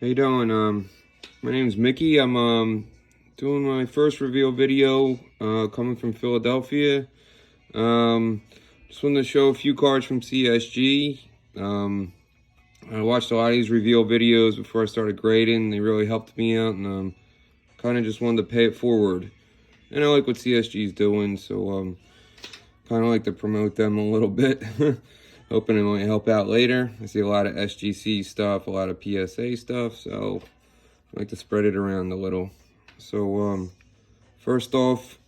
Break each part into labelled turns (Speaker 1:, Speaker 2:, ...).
Speaker 1: How you doing? My name's Mickey. I'm doing my first reveal video coming from Philadelphia. Um, just wanted to show a few cards from CSG. I watched a lot of these reveal videos before I started grading. They really helped me out, and kind of just wanted to pay it forward. And I like what CSG is doing, so kind of like to promote them a little bit. Hoping it might help out later. I see a lot of SGC stuff, a lot of PSA stuff, so I like to spread it around a little. So first off,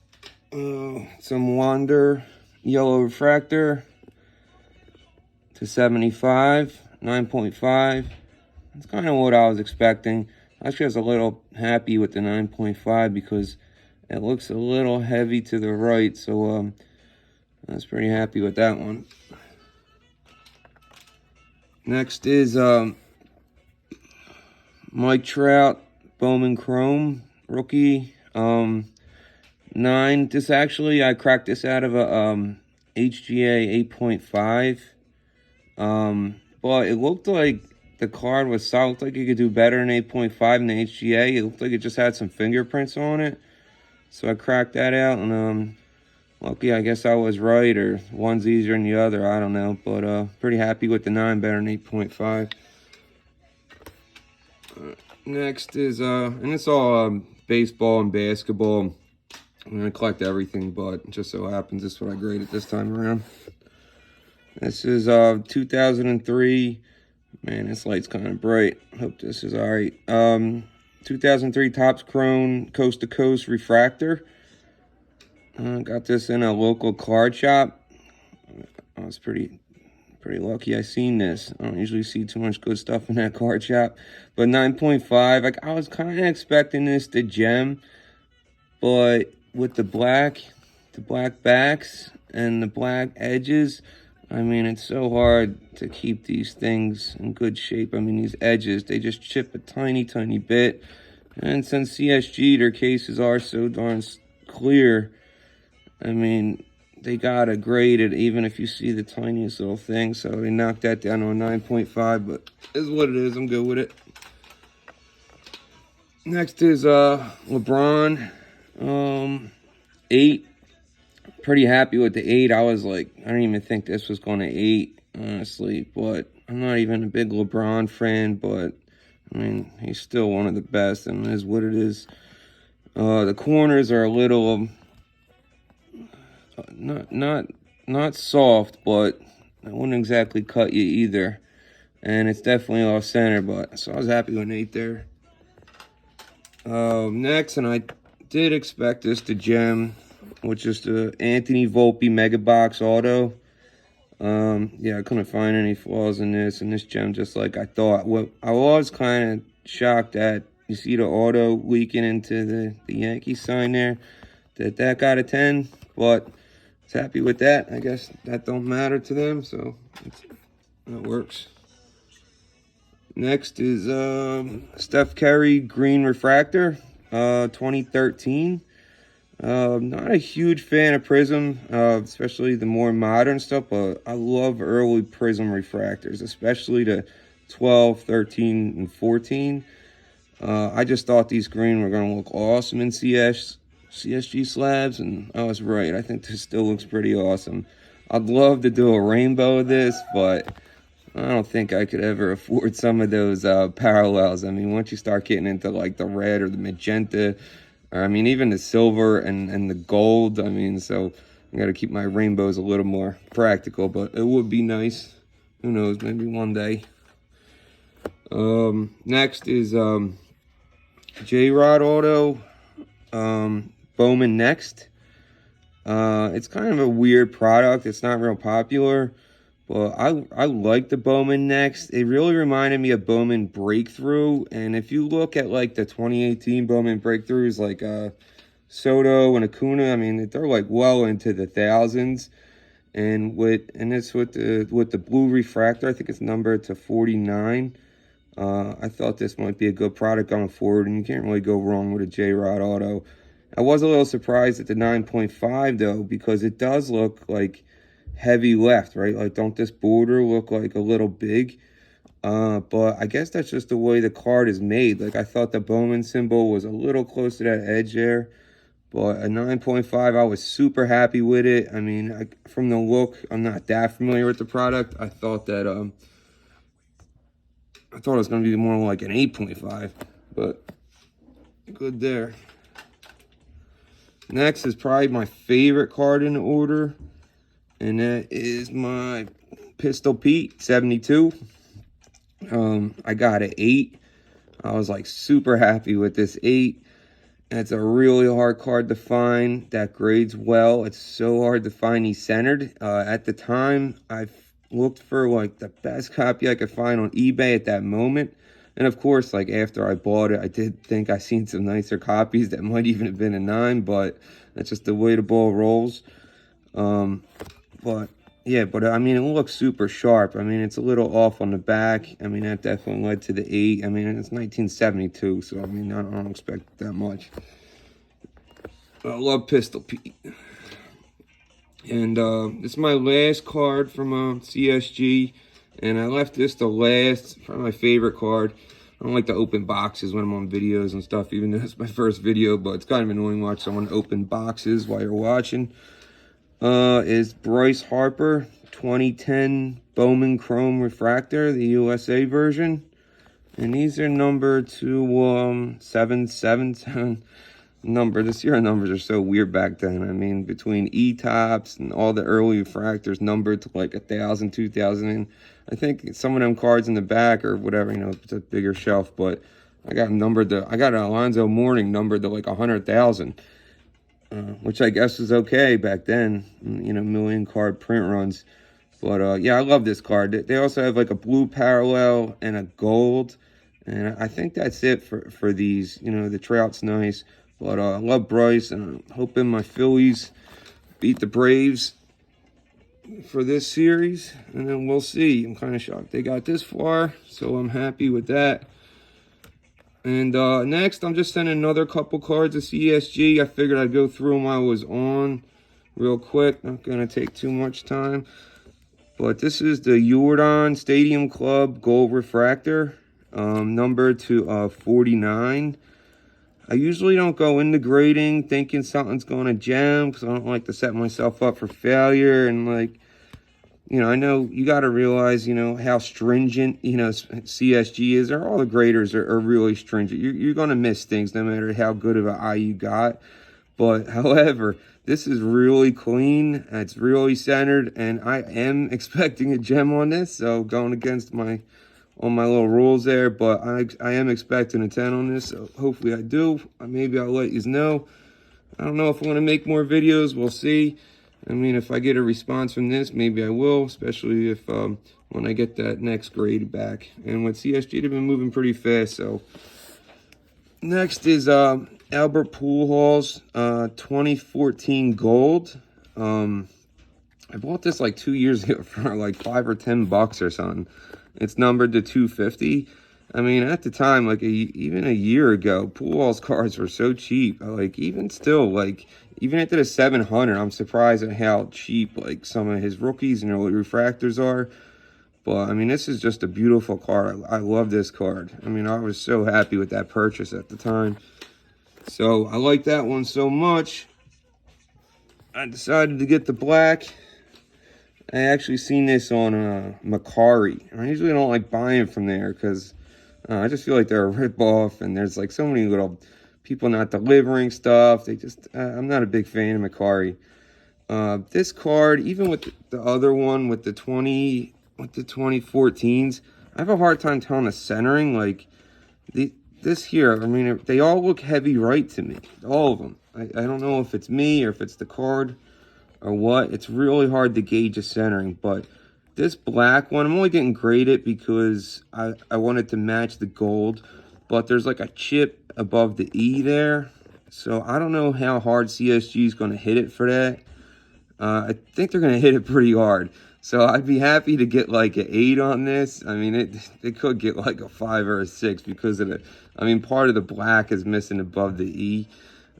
Speaker 1: some Wander yellow refractor to 75, 9.5. That's kind of what I was expecting. Actually, I was a little happy with the 9.5 because it looks a little heavy to the right, so I was pretty happy with that one. Next is Mike Trout Bowman Chrome rookie 9. This actually, I cracked this out of a HGA 8.5. But it looked like the card was solid. It looked like you could do better than 8.5 in the HGA. It looked like it just had some fingerprints on it. So I cracked that out, and lucky, I guess I was right, or one's easier than the other, I don't know. But pretty happy with the 9, better than 8.5. Next is, and it's all baseball and basketball. I'm going to collect everything, but it just so happens this is what I graded this time around. This is 2003. Man, this light's kind of bright. Hope this is all right. 2003 Topps Chrome Coast to Coast refractor. Got this in a local card shop. I was pretty lucky I seen this. I don't usually see too much good stuff in that card shop. But 9.5, like I was kind of expecting this to gem, but with the black backs and the black edges, I mean, it's so hard to keep these things in good shape. I mean, these edges, they just chip a tiny bit. And since CSG, their cases are so darn clear, I mean, they gotta grade it even if you see the tiniest little thing. So they knocked that down to a 9.5, but it is what it is. I'm good with it. Next is LeBron 8. Pretty happy with the 8. I was like, I didn't even think this was going to 8, honestly. But I'm not even a big LeBron fan, but I mean, he's still one of the best, and it is what it is. The corners are a little not soft, but I wouldn't exactly cut you either. And it's definitely off center, but so I was happy with 8 there. Next, and I did expect this to gem, which is the Anthony Volpe Mega Box Auto. Yeah, I couldn't find any flaws in this, and this gem just like I thought. What I was kind of shocked at, you see the auto leaking into the Yankee sign there, that got a 10, but I was happy with that. I guess that don't matter to them, so that works. Next is Steph Curry Green Refractor, 2013. Not a huge fan of Prism, especially the more modern stuff, but I love early Prism refractors, especially the 12, 13, and 14. I just thought these green were going to look awesome in CSG slabs, and I was right. I think this still looks pretty awesome. I'd love to do a rainbow of this, but I don't think I could ever afford some of those parallels. I mean, once you start getting into like the red or the magenta, or I mean, even the silver and the gold, I mean, so I got to keep my rainbows a little more practical, but it would be nice. Who knows, maybe one day. Next is J-Rod Auto, Bowman Next. It's kind of a weird product. It's not real popular. Well, I like the Bowman Next. It really reminded me of Bowman Breakthrough. And if you look at like the 2018 Bowman Breakthroughs, like Soto and Acuna, I mean, they're like well into the thousands. And it's with the blue refractor. I think it's numbered to 49. I thought this might be a good product going forward, and you can't really go wrong with a J-Rod Auto. I was a little surprised at the 9.5 though, because it does look like heavy left, right? Like, don't this border look like a little big? But I guess that's just the way the card is made. Like, I thought the Bowman symbol was a little close to that edge there. But a 9.5, I was super happy with it. I mean, from the look, I'm not that familiar with the product. I thought that, I thought it was going to be more like an 8.5. But good there. Next is probably my favorite card in the order. And that is my Pistol Pete 72. I got an 8. I was like super happy with this 8. It's a really hard card to find that grades well. It's so hard to find these centered. At the time, I looked for like the best copy I could find on eBay at that moment. And of course, like after I bought it, I did think I seen some nicer copies that might even have been a 9, but that's just the way the ball rolls. But yeah, but I mean, it looks super sharp. I mean, it's a little off on the back. I mean, that definitely led to the 8. I mean, it's 1972, so I mean, I don't expect that much. I love Pistol Pete. And this is my last card from CSG. And I left this the last, probably my favorite card. I don't like to open boxes when I'm on videos and stuff, even though it's my first video, but it's kind of annoying watching someone open boxes while you're watching. Is Bryce Harper 2010 Bowman Chrome Refractor, the USA version. And these are numbered to 777 number. The serial numbers are so weird back then. I mean, between E-tops and all the early refractors numbered to like 1,000, 2,000. And I think some of them cards in the back or whatever, you know, it's a bigger shelf, but I got numbered to, I got an Alonzo Mourning numbered to like 100,000. Which I guess was okay back then, you know, million card print runs. But yeah, I love this card. They also have like a blue parallel and a gold. And I think that's it for these. You know, the Trout's nice. But I love Bryce, and I'm hoping my Phillies beat the Braves for this series. And then we'll see. I'm kind of shocked they got this far, so I'm happy with that. And next, I'm just sending another couple cards to CSG. I figured I'd go through them while I was on real quick. Not going to take too much time. But this is the Jordan Stadium Club Gold Refractor, numbered to 49. I usually don't go into grading thinking something's going to jam because I don't like to set myself up for failure. And like, you know, I know you got to realize, you know, how stringent, you know, CSG is. Or all the graders are really stringent. You're going to miss things no matter how good of an eye you got. But, however, this is really clean. It's really centered. And I am expecting a gem on this. So, going against my little rules there. But I am expecting a 10 on this. So, hopefully I do. Maybe I'll let you know. I don't know if I'm going to make more videos. We'll see. I mean, if I get a response from this, maybe I will, especially if when I get that next grade back. And with CSG, they've been moving pretty fast. So next is Albert Pujols 2014 Gold. I bought this like 2 years ago for like $5 or $10 or something. It's numbered to 250. I mean, at the time, like even a year ago, Pujols cards were so cheap. Like even still, like even at the 700, I'm surprised at how cheap like some of his rookies and early refractors are. But I mean, this is just a beautiful card. I love this card. I mean, I was so happy with that purchase at the time. So I like that one so much. I decided to get the black. I actually seen this on Macari. I usually don't like buying from there because I just feel like they're a ripoff, and there's like so many little people not delivering stuff. They just, I'm not a big fan of Macari. This card, even with the other one, with the 2014s, I have a hard time telling the centering. Like this here, I mean, they all look heavy right to me, all of them. I don't know if it's me or if it's the card or what. It's really hard to gauge a centering, but this black one, I'm only getting graded because I wanted to match the gold, but there's like a chip above the E there. So I don't know how hard CSG is going to hit it for that. I think they're going to hit it pretty hard. So I'd be happy to get like an 8 on this. I mean, it could get like a 5 or a 6 because of the, I mean, part of the black is missing above the E.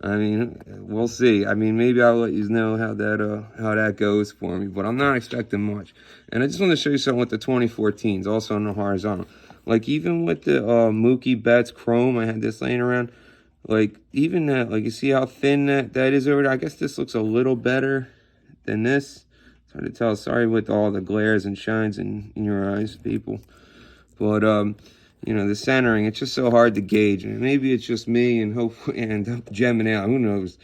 Speaker 1: I mean, we'll see. I mean, maybe I'll let you know how that goes for me, but I'm not expecting much. And I just want to show you something with the 2014s, also on the horizontal. Like, even with the Mookie Betts Chrome, I had this laying around. Like, even that, like, you see how thin that is over there? I guess this looks a little better than this. It's hard to tell. Sorry with all the glares and shines in your eyes, people. But, you know, the centering, it's just so hard to gauge. And maybe it's just me, and hopefully end up gemming out. Who knows?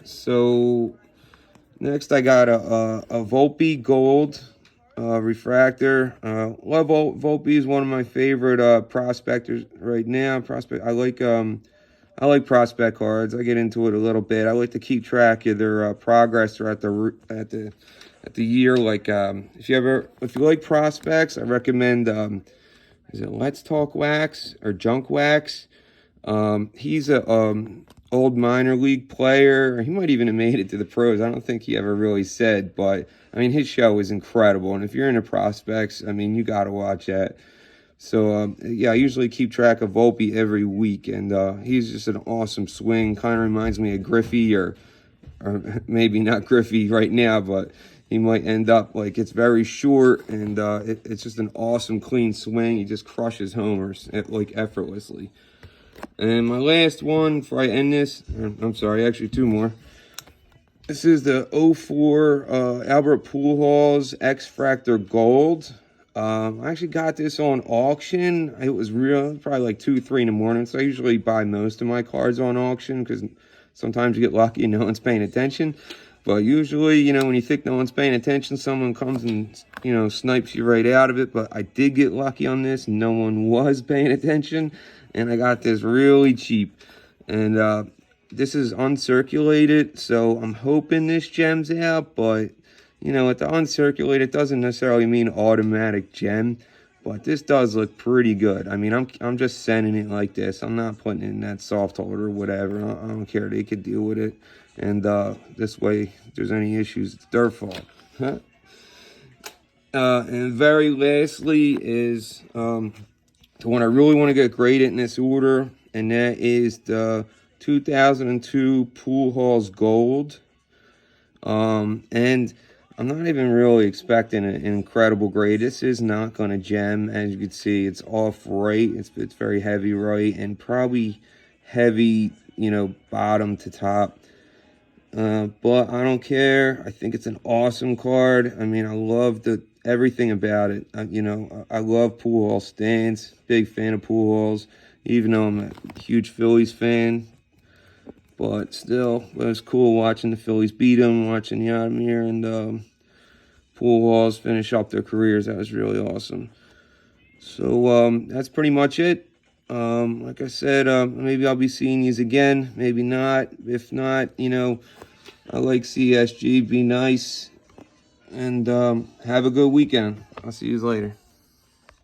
Speaker 1: So next I got a Volpe Gold refractor. Love Volpe is one of my favorite prospectors right now. I like prospect cards. I get into it a little bit. I like to keep track of their progress throughout the year. Like, if you like prospects, I recommend is it Let's Talk Wax or Junk Wax? He's a old minor league player. He might even have made it to the pros. I don't think he ever really said, but I mean, his show is incredible. And if you're into prospects, I mean, you got to watch that. So, yeah, I usually keep track of Volpe every week, and he's just an awesome swing. Kind of reminds me of Griffey, or maybe not Griffey right now, but he might end up like, it's very short, and it's just an awesome, clean swing. He just crushes homers like effortlessly. And my last one before I end this, I'm sorry, actually two more. This is the 04 Albert Pujols X-Fractor Gold. I actually got this on auction. It was probably like 2, 3 in the morning. So I usually buy most of my cards on auction because sometimes you get lucky and no one's paying attention. But usually, you know, when you think no one's paying attention, someone comes and, you know, snipes you right out of it. But I did get lucky on this. No one was paying attention. And I got this really cheap. And this is uncirculated. So I'm hoping this gems out. But, you know, with the uncirculated, doesn't necessarily mean automatic gem. But this does look pretty good. I mean, I'm just sending it like this. I'm not putting it in that soft holder or whatever. I don't care. They could deal with it. And this way, if there's any issues, it's their fault. And very lastly is the one I really want to get graded in this order. And that is the 2002 Pujols Gold. And I'm not even really expecting an incredible grade. This is not going to gem. As you can see, it's off right. It's very heavy right, and probably heavy, you know, bottom to top. But I don't care. I think it's an awesome card. I mean, I love everything about it. You know, I love Pujols stance. Big fan of Pujols, even though I'm a huge Phillies fan. But still, it was cool watching the Phillies beat them, watching Yadimir and Pujols finish up their careers. That was really awesome. So that's pretty much it. Like I said, maybe I'll be seeing these again. Maybe not. If not, you know, I like CSG. Be nice. And have a good weekend. I'll see you later.